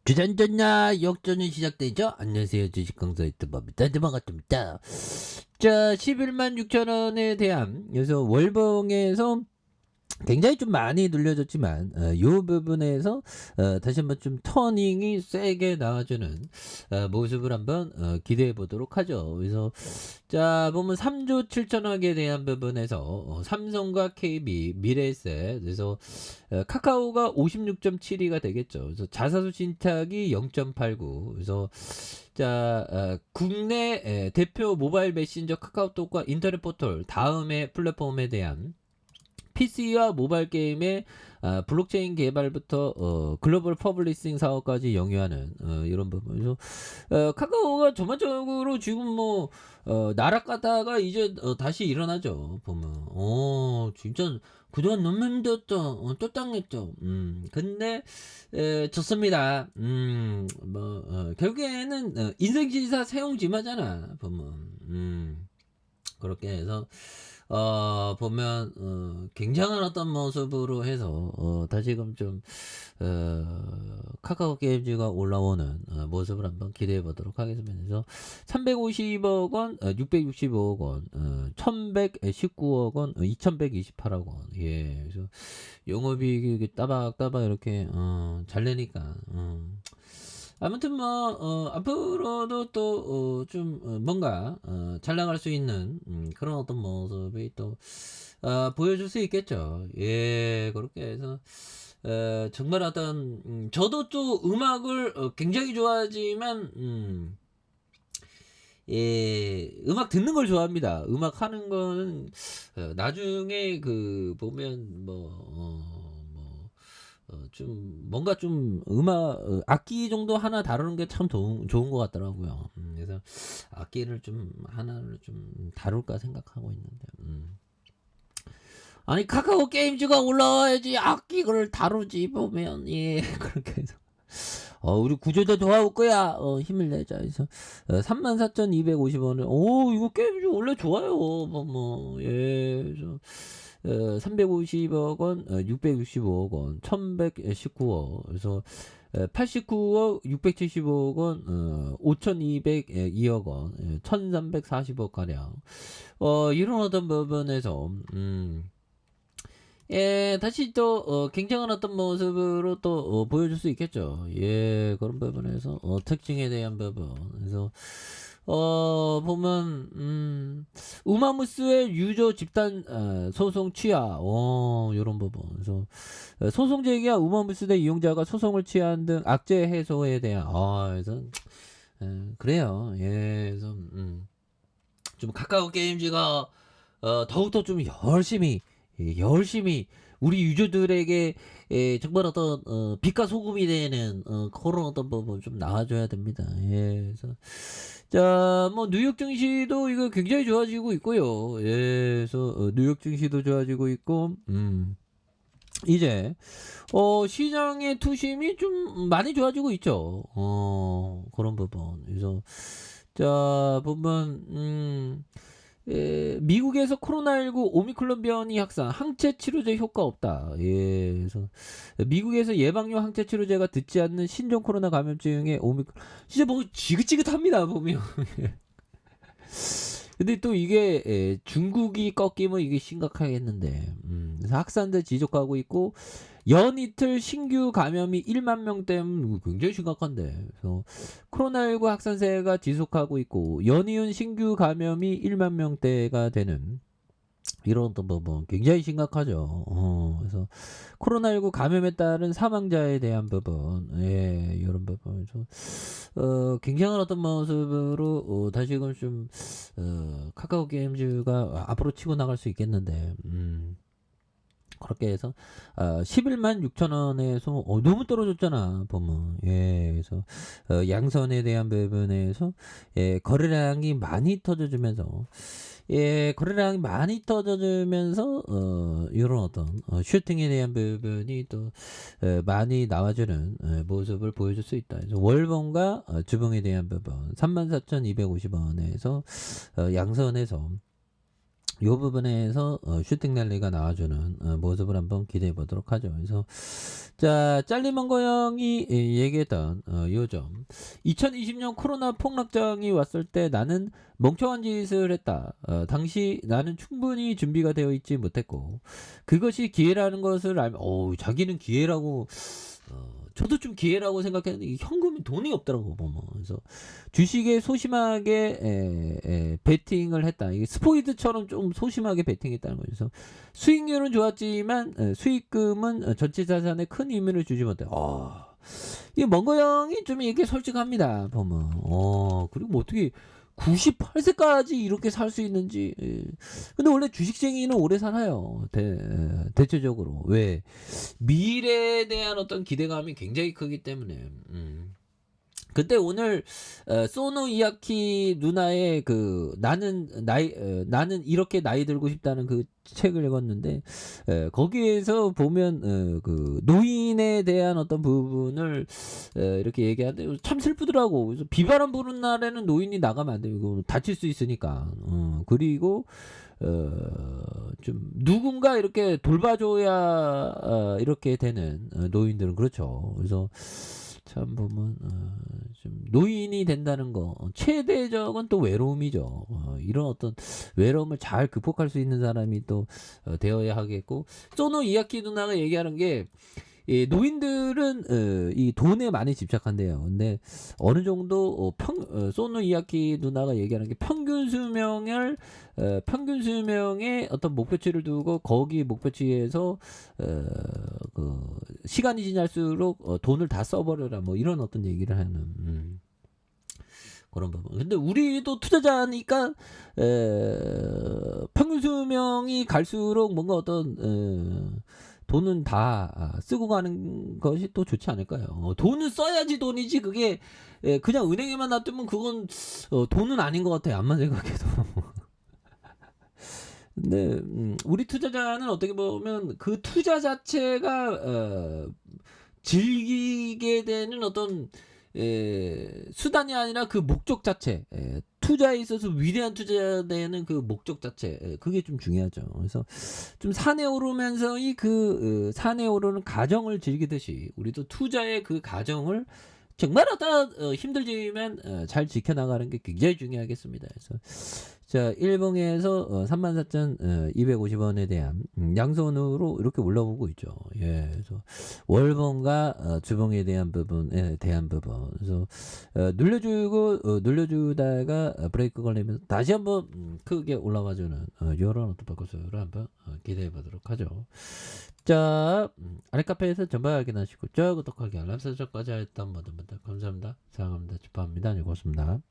주전전야 역전이 시작되죠. 안녕하세요. 주식강사 유튜버입니다. 네, 반갑습니다. 자, 11만 6천 원에 대한 그래서 월봉에서 굉장히 좀 많이 눌려졌지만 요 부분에서 다시 한번 좀 터닝이 세게 나와주는 모습을 한번 기대해 보도록 하죠. 그래서 자 보면 3조 7천억에 대한 부분에서 삼성과 KB, 미래에셋 그래서 카카오가 56.72가 되겠죠. 그래서 자사수 신탁이 0.89 그래서 자 국내 대표 모바일 메신저 카카오톡과 인터넷 포털 다음의 플랫폼에 대한 PC와 모바일 게임의 블록체인 개발부터 글로벌 퍼블리싱 사업까지 영위하는 이런 부분. 그래서 카카오가 전반적으로 지금 뭐 나락가다가 이제 다시 일어나죠. 보면 진짜 그동안 너무 힘들었죠. 또 당했죠. 근데 좋습니다. 결국에는 인생시사 세용지마잖아. 보면 그렇게 해서 보면 굉장한 어떤 모습으로 해서 다시금 좀 카카오 게임즈가 올라오는 모습을 한번 기대해 보도록 하겠습니다. 그래서 350억 원, 665억 원, 1119억 원, 2128억 원. 예. 그래서 영업이익이 따박따박 이렇게 잘 내니까 아무튼 뭐 앞으로도 또 좀 뭔가 잘 나갈 수 있는 그런 어떤 모습이 또 보여줄 수 있겠죠. 예, 그렇게 해서 정말 어떤 저도 또 음악을 굉장히 좋아하지만 예, 음악 듣는 걸 좋아합니다. 음악 하는 거는 나중에 그 보면 좀 뭔가 좀 음악 악기 정도 하나 다루는 게 참 좋은 것 같더라고요. 그래서 악기를 좀 하나를 좀 다룰까 생각하고 있는데. 아니 카카오 게임즈가 올라와야지 악기를 다루지 보면 예 그렇게 해서 우리 구조대 도와올 거야. 힘을 내자. 그래서 34,250원을 이거 게임즈 원래 좋아요. 예. 그래서 350억 원, 665억 원, 1119억. 그래서 89억, 675억 원, 5,202억 원, 1,340억 가량. 이런 어떤 부분에서 예, 다시 또 굉장한 어떤 모습으로 또 보여줄 수 있겠죠. 예, 그런 부분에서 특징에 대한 부분. 그래서 보면 우마무스의 유저 집단 소송 취하 이런 부분. 그래서 소송 제기와 우마무스 대 이용자가 소송을 취한 등 악재 해소에 대한 그래서 그래요. 예, 그래서 좀 카카오 게임즈가 더욱더 좀 열심히 우리 유저들에게 정말 어떤 빛과 소금이 되는 그런 어떤 부분 좀 나와줘야 됩니다. 예, 그래서 자, 뭐 뉴욕 증시도 이거 굉장히 좋아지고 있고요. 예, 그래서 뉴욕 증시도 좋아지고 있고, 이제 시장의 투심이 좀 많이 좋아지고 있죠. 그런 부분. 그래서 자 보면 미국에서 코로나19 오미크론 변이 확산, 항체 치료제 효과 없다. 예, 그래서 미국에서 예방용 항체 치료제가 듣지 않는 신종 코로나 감염증의 오미크론, 진짜 뭐 지긋지긋합니다 보면. 근데 또 이게 중국이 꺾이면 이게 심각하겠는데, 그래서 확산세 지속하고 있고 연이틀 신규 감염이 1만 명대면 굉장히 심각한데, 그래서 코로나19 확산세가 지속하고 있고 연이은 신규 감염이 1만 명대가 되는 이런 또 뭐 굉장히 심각하죠. 그래서 코로나19 감염에 따른 사망자에 대한 부분, 예, 이런 부분에서 굉장한 어떤 모습으로 다시금 좀 카카오 게임즈가 앞으로 치고 나갈 수 있겠는데, 그렇게 해서 11만 6천 원에서 너무 떨어졌잖아 보면. 예, 그래서 양선에 대한 부분에서 거래량이 많이 터져주면서 거래량이 많이 터져주면서 이런 어떤 슈팅에 대한 부분이 또 많이 나와주는 모습을 보여줄 수 있다. 그래서 월봉과 주봉에 대한 부분 34,250원에서 양선에서 요 부분에서 슈팅 랠리가 나와주는 모습을 한번 기대해 보도록 하죠. 그래서 자 짤리먼거 형이 얘기했던 요점 2020년 코로나 폭락장이 왔을 때 나는 멍청한 짓을 했다. 당시 나는 충분히 준비가 되어 있지 못했고 그것이 기회라는 것을 알면 자기는 기회라고 저도 좀 기회라고 생각했는데 이 현금이 돈이 없더라고 보면. 그래서 주식에 소심하게 베팅을 했다. 이게 스포이드처럼 좀 소심하게 베팅했다는 거죠. 그래서 수익률은 좋았지만 수익금은 전체 자산에 큰 의미를 주지 못해. 이 멍거 형이 좀 이렇게 솔직합니다 보면. 그리고 뭐 어떻게 98세까지 이렇게 살 수 있는지. 근데 원래 주식쟁이는 오래 살아요. 대체적으로. 왜? 미래에 대한 어떤 기대감이 굉장히 크기 때문에. 근데 오늘 소노 이야키 누나의 그 나는 이렇게 나이 들고 싶다는 그 책을 읽었는데 거기에서 보면 그 노인에 대한 어떤 부분을 이렇게 얘기하는데 참 슬프더라고. 그래서 비바람 부는 날에는 노인이 나가면 안 돼요. 이거 다칠 수 있으니까. 그리고 좀 누군가 이렇게 돌봐줘야 이렇게 되는 노인들은 그렇죠. 그래서 참 보면 좀 노인이 된다는 거 최대적은 또 외로움이죠. 이런 어떤 외로움을 잘 극복할 수 있는 사람이 또 되어야 하겠고 소노 이야키 누나가 얘기하는 게 노인들은 이 돈에 많이 집착한대요. 근데 어느 정도 소노 이야키 누나가 얘기하는 게 평균 수명의 어떤 목표치를 두고 거기 목표치에서 그 시간이 지날수록 돈을 다 써버려라 뭐 이런 어떤 얘기를 하는 그런 부분. 근데 우리도 투자자니까 평균 수명이 갈수록 뭔가 어떤 돈은 다 쓰고 가는 것이 또 좋지 않을까요? 돈은 써야지 돈이지 그게 그냥 은행에만 놔두면 그건 돈은 아닌 것 같아요. 암만 생각해도. 근데 우리 투자자는 어떻게 보면 그 투자 자체가 즐기게 되는 어떤 수단이 아니라 그 목적 자체, 투자에 있어서 위대한 투자되는 그 목적 자체, 그게 좀 중요하죠. 그래서 좀 산에 오르면서 그 산에 오르는 과정을 즐기듯이 우리도 투자의 그 과정을 정말 힘들지만 잘 지켜나가는 게 굉장히 중요하겠습니다. 그래서 자 일봉에서 34,250원에 대한 양손으로 이렇게 올라오고 있죠. 예, 그래서 월봉과 주봉에 대한 부분에 대한 부분. 그래서 눌려주다가 브레이크 걸리면서 다시 한번 크게 올라와주는 이런 어떤 바코스를 한번 기대해 보도록 하죠. 자, 아래 카페에서 전방 확인하시고, 구독하기, 알람 설정까지 했던 모든 분들 감사합니다. 사랑합니다. 축하합니다. 고맙습니다.